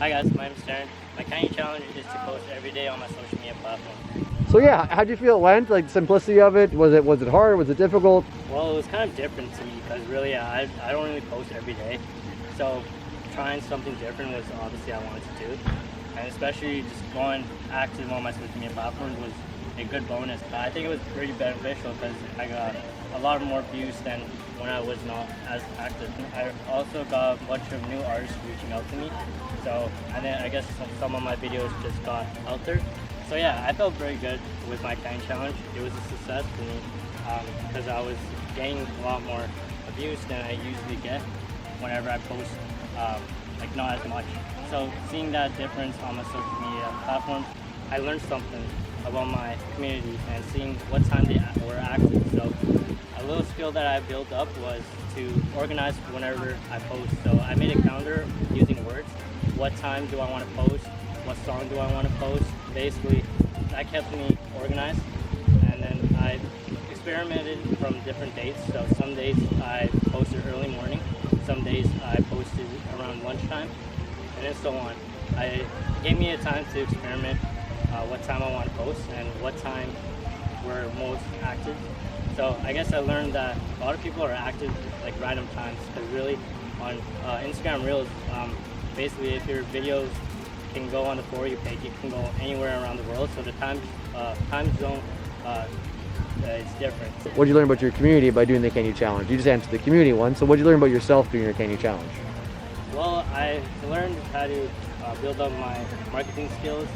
Hi guys, my name is Darren. My CanU challenge is to post every day on my social media platform. So yeah, how do you feel it went? Like the simplicity of it? Was it hard? Was it difficult? Well, it was kind of different to me because really I don't really post every day. So trying something different was obviously I wanted to do. And especially just going active on my social media platforms was a good bonus. But I think it was pretty beneficial because I got a lot more views than when I was not as active. I also got a bunch of new artists reaching out to me. So, and then I guess some of my videos just got out there. So yeah, I felt very good with my CanU challenge. It was a success for me because I was getting a lot more views than I usually get whenever I post, like not as much. So seeing that difference on my social media platforms, I learned something about my community and seeing what time they were active. So a little skill that I built up was to organize whenever I post. So I made a calendar using words. What time do I want to post? What song do I want to post? Basically, that kept me organized. And then I experimented from different dates. So some days I posted early morning, some days I posted around lunchtime, and then so on. It gave me a time to experiment what time I want to post and what time we're most active. So I guess I learned that a lot of people are active like random times because really on Instagram Reels, basically if your videos can go on the For You page, it can go anywhere around the world. So the time zone it's different. What did you learn about your community by doing the CanU challenge? You just answered the community one. So what did you learn about yourself doing your CanU challenge? Well, I learned how to build up my marketing skills,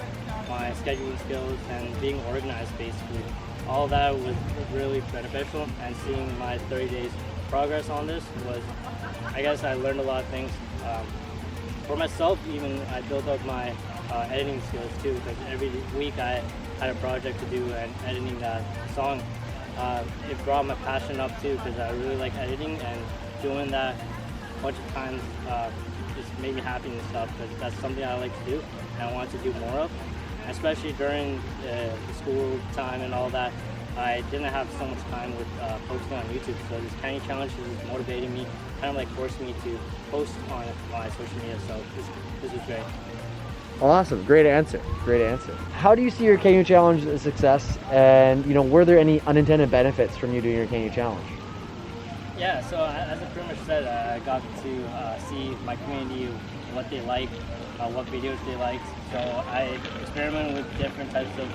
my scheduling skills, and being organized basically. All that was really beneficial, and seeing my 30 days progress on this was, I guess I learned a lot of things. For myself even, I built up my editing skills too, because every week I had a project to do and editing that song. It brought my passion up too, because I really like editing, and doing that a bunch of times just made me happy and stuff, because that's something I like to do and I want to do more of. Especially during the school time and all that, I didn't have so much time with posting on YouTube. So this CanU challenge is motivating me, kind of like forcing me to post on my social media. So this is great. Awesome, great answer, great answer. How do you see your CanU challenge as a success? And were there any unintended benefits from you doing your CanU challenge? Yeah, so as I pretty much said, I got to see my community, what they like, what videos they liked. So I experimented with different types of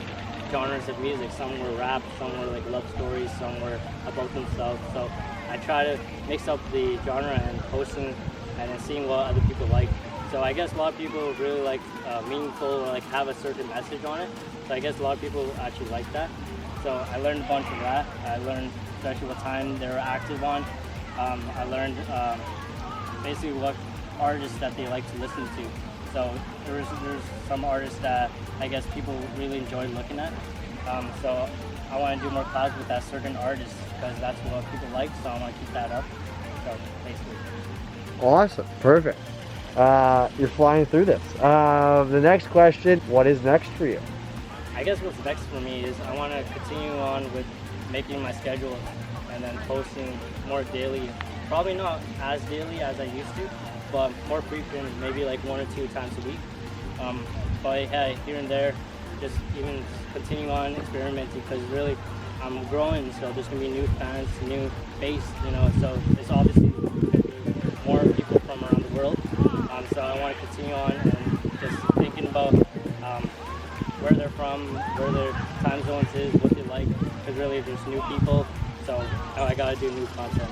genres of music. Some were rap, some were like love stories, some were about themselves. So I try to mix up the genre and posting and then seeing what other people like. So I guess a lot of people really like meaningful or like have a certain message on it. So I guess a lot of people actually like that. So I learned a bunch of that. I learned especially what time they were active on. I learned basically what artists that they like to listen to. So there's some artists that I guess people really enjoy looking at. So I want to do more collabs with that certain artist because that's what people like. So I want to keep that up. So basically. Awesome, perfect. You're flying through this. The next question, what is next for you? I guess what's next for me is I want to continue on with making my schedule and then posting more daily. Probably not as daily as I used to, but more frequent, maybe like 1 or 2 times a week. But yeah, here and there, just even continue on experimenting because really I'm growing, so there's gonna be new fans, new base, so it's obviously more people from around the world. So I want to continue on and just thinking about where they're from, where their time zones is, what they like, because really there's new people, so I gotta do new content.